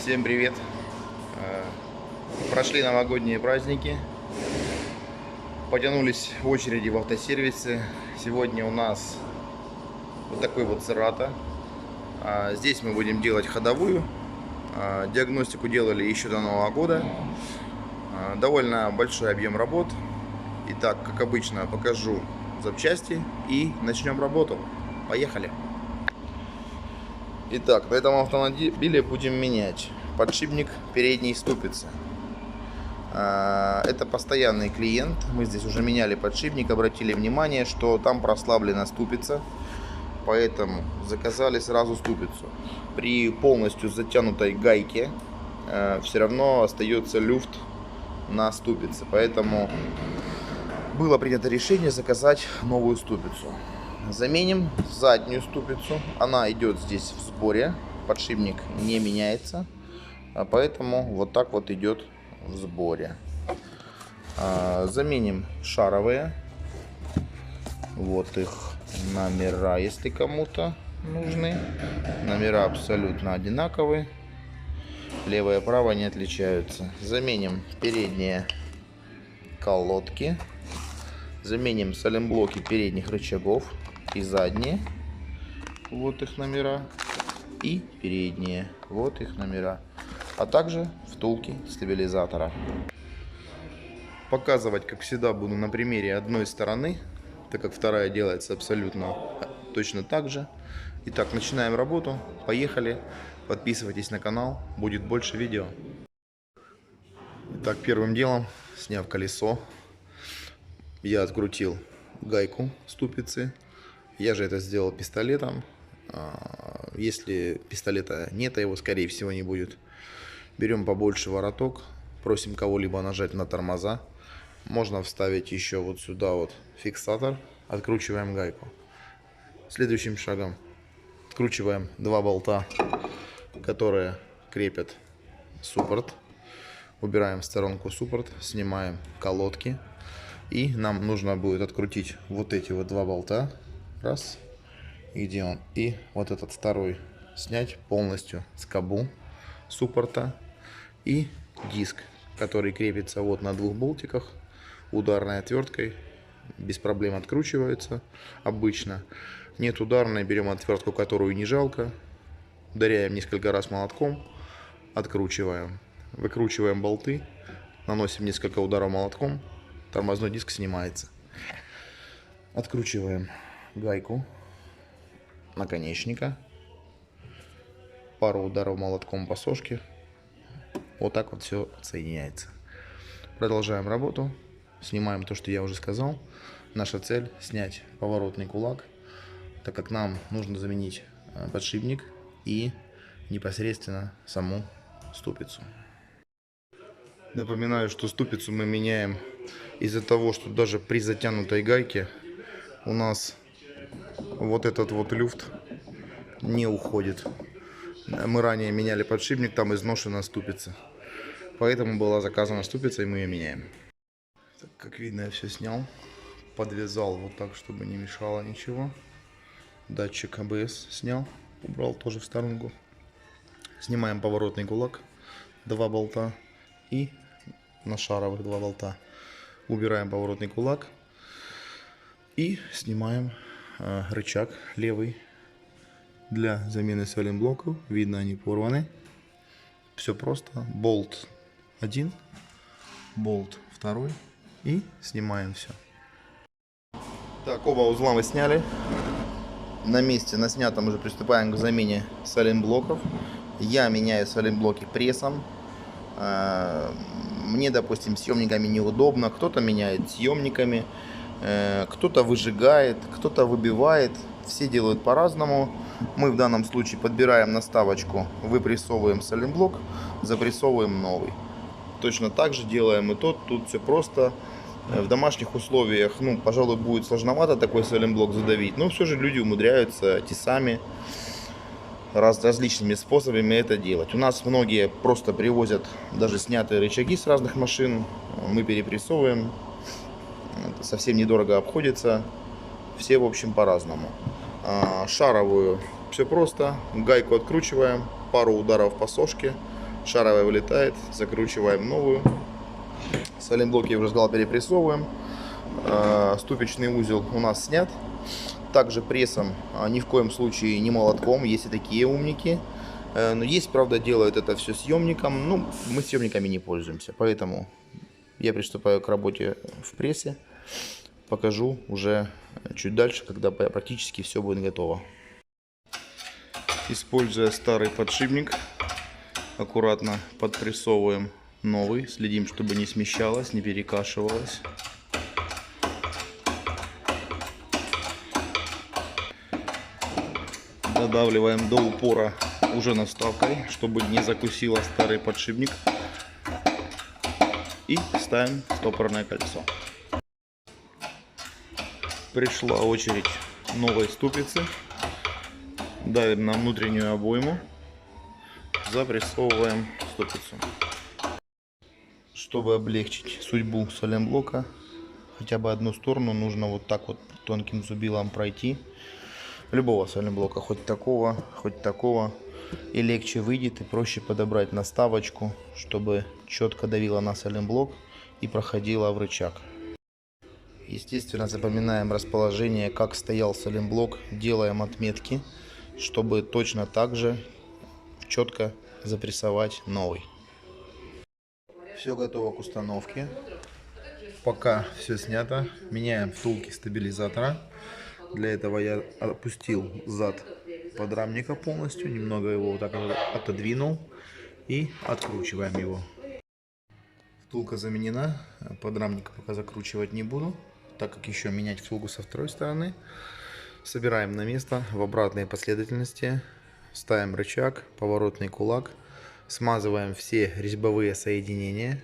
Всем привет! Прошли новогодние праздники, потянулись в очереди в автосервисе. Сегодня у нас вот такой вот Cerato. Здесь мы будем делать ходовую. Диагностику делали еще до Нового года. Довольно большой объем работ. Итак, как обычно, покажу запчасти и начнем работу. Поехали! Итак, на этом автомобиле будем менять подшипник передней ступицы. Это постоянный клиент. Мы здесь уже меняли подшипник, обратили внимание, что там прослаблена ступица, поэтому заказали сразу ступицу. При полностью затянутой гайке все равно остается люфт на ступице, поэтому было принято решение заказать новую ступицу. Заменим заднюю ступицу, она идет здесь в сборе, подшипник не меняется, поэтому вот так вот идет в сборе. Заменим шаровые, вот их номера, если кому-то нужны. Номера абсолютно одинаковые, левое и правое не отличаются. Заменим передние колодки, заменим саленблоки передних рычагов и задние, вот их номера, и передние, вот их номера, а также втулки стабилизатора. Показывать, как всегда, буду на примере одной стороны, так как вторая делается абсолютно точно так же. Итак, начинаем работу, поехали, подписывайтесь на канал, будет больше видео. Итак, первым делом, сняв колесо, я открутил гайку ступицы. Я же это сделал пистолетом. Если пистолета нет, а его скорее всего не будет, берем побольше вороток, просим кого-либо нажать на тормоза. Можно вставить еще вот сюда вот фиксатор, откручиваем гайку. Следующим шагом откручиваем два болта, которые крепят суппорт. Убираем в сторонку суппорт, снимаем колодки. И нам нужно будет открутить вот эти вот два болта. Раз. И где он? И вот этот второй снять полностью скобу суппорта. И диск, который крепится вот на двух болтиках. Ударной отверткой. Без проблем откручивается. Обычно. Нет ударной. Берем отвертку, которую не жалко. Ударяем несколько раз молотком. Откручиваем. Выкручиваем болты. Наносим несколько ударов молотком. Тормозной диск снимается. Откручиваем гайку наконечника. Пару ударов молотком по сошке. Вот так вот все соединяется. Продолжаем работу. Снимаем то, что я уже сказал. Наша цель снять поворотный кулак, так как нам нужно заменить подшипник и непосредственно саму ступицу. Напоминаю, что ступицу мы меняем из-за того, что даже при затянутой гайке у нас вот этот вот люфт не уходит. Мы ранее меняли подшипник, там изношена ступица. Поэтому была заказана ступица, и мы ее меняем. Так, как видно, я все снял. Подвязал вот так, чтобы не мешало ничего. Датчик АБС снял, убрал тоже в сторонку. Снимаем поворотный кулак, два болта, и на шаровых два болта. Убираем поворотный кулак и снимаем рычаг левый для замены саленблоков. Видно, они порваны. Все просто. Болт один, болт второй, и снимаем все. Так, оба узла мы сняли. На месте, на снятом, уже приступаем к замене саленблоков. Я меняю саленблоки прессом. Мне, допустим, съемниками неудобно. Кто-то меняет съемниками, кто-то выжигает, кто-то выбивает. Все делают по-разному. Мы в данном случае подбираем наставочку, выпрессовываем саленблок, запрессовываем новый. Точно так же делаем и тут все просто. В домашних условиях, пожалуй, будет сложновато такой саленблок задавить, но все же люди умудряются тесами, различными способами это делать. У нас многие просто привозят даже снятые рычаги с разных машин, мы перепрессовываем, это совсем недорого обходится, все, в общем, по-разному. Шаровую все просто, гайку откручиваем, пару ударов по сошке, шаровая вылетает, закручиваем новую. Сайлентблоки, я уже сказал, перепрессовываем. Ступичный узел у нас снят. Также прессом, ни в коем случае не молотком, есть и такие умники. Но есть, правда, делают это все съемником. Ну, мы съемниками не пользуемся, поэтому я приступаю к работе в прессе. Покажу уже чуть дальше, когда практически все будет готово. Используя старый подшипник, аккуратно подпрессовываем новый. Следим, чтобы не смещалось, не перекашивалось. Додавливаем до упора уже наставкой, чтобы не закусило старый подшипник. И ставим стопорное кольцо. Пришла очередь новой ступицы. Давим на внутреннюю обойму. Запрессовываем ступицу. Чтобы облегчить судьбу сайлентблока, хотя бы одну сторону нужно вот так вот тонким зубилом пройти. Любого сайлентблока, хоть такого, и легче выйдет, и проще подобрать наставочку, чтобы четко давила на сайлентблок и проходила в рычаг. Естественно, запоминаем расположение, как стоял сайлентблок, делаем отметки, чтобы точно так же четко запрессовать новый. Все готово к установке. Пока все снято, меняем втулки стабилизатора. Для этого я опустил зад подрамника полностью, немного его вот так отодвинул и откручиваем его. Втулка заменена, подрамника пока закручивать не буду, так как еще менять втулку со второй стороны. Собираем на место в обратной последовательности, ставим рычаг, поворотный кулак, смазываем все резьбовые соединения.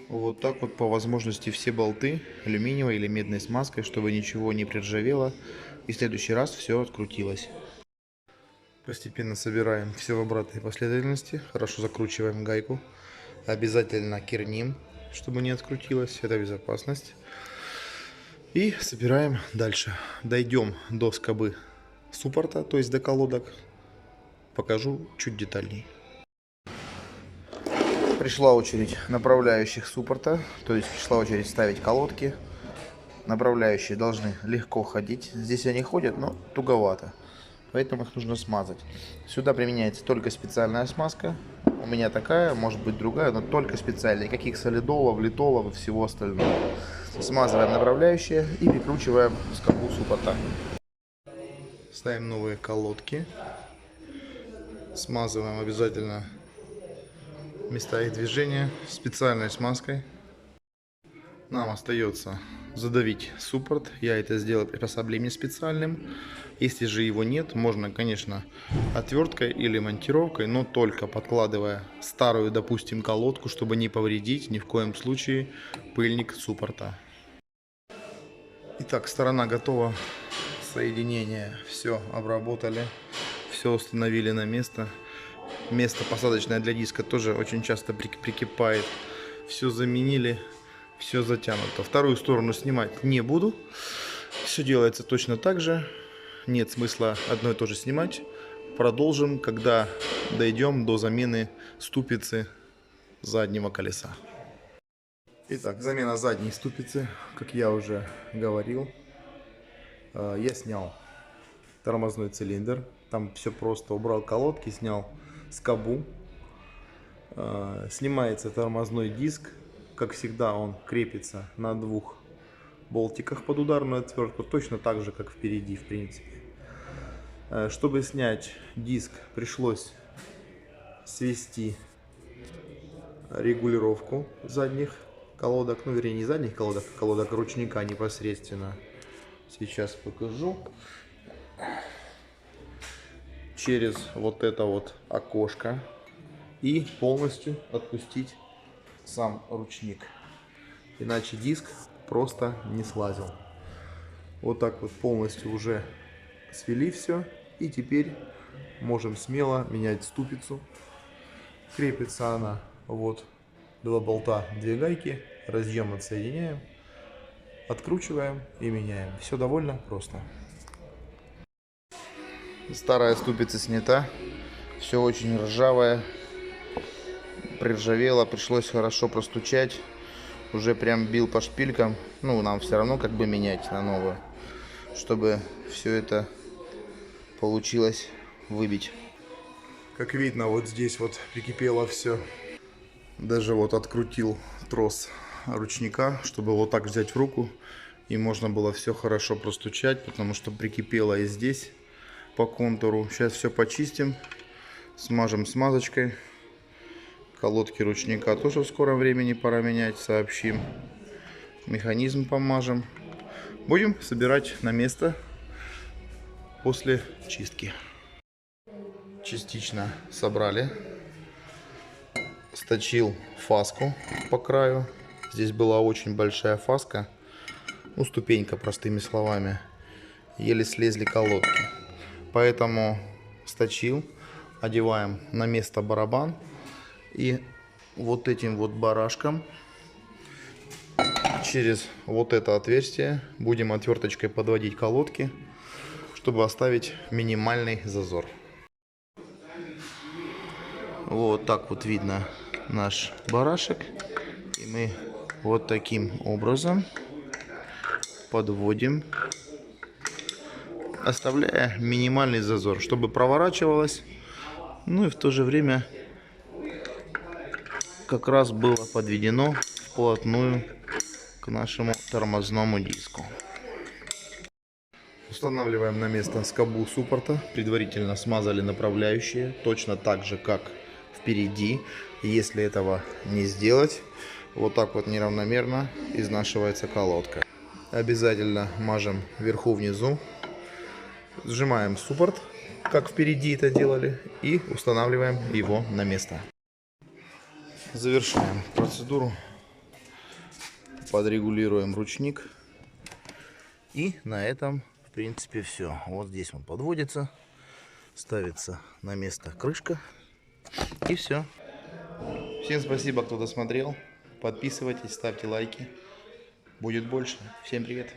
Вот так вот по возможности все болты алюминиевой или медной смазкой, чтобы ничего не приржавело и в следующий раз все открутилось. Постепенно собираем все в обратной последовательности, хорошо закручиваем гайку, обязательно керним, чтобы не открутилось, это безопасность. И собираем дальше. Дойдем до скобы суппорта, то есть до колодок, покажу чуть детальней. Пришла очередь направляющих суппорта, то есть пришла очередь ставить колодки. Направляющие должны легко ходить. Здесь они ходят, но туговато, поэтому их нужно смазать. Сюда применяется только специальная смазка. У меня такая, может быть другая, но только специальная. Никаких солидолов, литолов и всего остального. Смазываем направляющие и прикручиваем скобу суппорта. Ставим новые колодки. Смазываем обязательно места их движения специальной смазкой. Нам остается задавить суппорт. Я это сделал приспособлением специальным. Если же его нет, можно, конечно, отверткой или монтировкой, но только подкладывая старую, допустим, колодку, чтобы не повредить ни в коем случае пыльник суппорта. Итак, сторона готова. Соединение все обработали, все установили на место. Место посадочное для диска тоже очень часто прикипает. Все заменили, все затянуто. Вторую сторону снимать не буду. Все делается точно так же. Нет смысла одно и то же снимать. Продолжим, когда дойдем до замены ступицы заднего колеса. Итак, замена задней ступицы, как я уже говорил. Я снял тормозной цилиндр. Там все просто. Убрал колодки, снял скобу. Снимается тормозной диск. Как всегда, он крепится на двух болтиках под ударную отвертку. Точно так же, как впереди, в принципе. Чтобы снять диск, пришлось свести регулировку задних колодок. Ну, вернее, не задних колодок, а колодок ручника непосредственно. Сейчас покажу. Через вот это вот окошко. И полностью отпустить сам ручник. Иначе диск просто не слазил. Вот так вот полностью уже свели все. И теперь можем смело менять ступицу. Крепится она вот 2 болта, 2 гайки. Разъем отсоединяем. Откручиваем и меняем. Все довольно просто. Старая ступица снята. Все очень ржавое. приржавела, пришлось хорошо простучать. Уже прям бил по шпилькам. Ну, нам все равно как бы менять на новую, чтобы все это получилось выбить. Как видно, вот здесь вот прикипело все. Даже вот открутил трос ручника, чтобы вот так взять в руку. И можно было все хорошо простучать, потому что прикипело и здесь по контуру. Сейчас все почистим, смажем смазочкой. Колодки ручника тоже в скором времени пора менять, сообщим. Механизм помажем. Будем собирать на место после чистки. Частично собрали. Сточил фаску по краю. Здесь была очень большая фаска. Ну, ступенька, простыми словами. Еле слезли колодки. Поэтому сточил. Одеваем на место барабан. И вот этим вот барашком через вот это отверстие будем отверточкой подводить колодки, чтобы оставить минимальный зазор. Вот так вот видно наш барашек. И мы вот таким образом подводим, оставляя минимальный зазор, чтобы проворачивалось. Ну и в то же время как раз было подведено вплотную к нашему тормозному диску. Устанавливаем на место скобу суппорта. Предварительно смазали направляющие, точно так же, как впереди. Если этого не сделать, вот так вот неравномерно изнашивается колодка. Обязательно мажем вверху-внизу. Сжимаем суппорт, как впереди это делали, и устанавливаем его на место. Завершаем процедуру. Подрегулируем ручник. И на этом, в принципе, все. Вот здесь он подводится. Ставится на место крышка. И все. Всем спасибо, кто досмотрел. Подписывайтесь, ставьте лайки. Будет больше. Всем привет.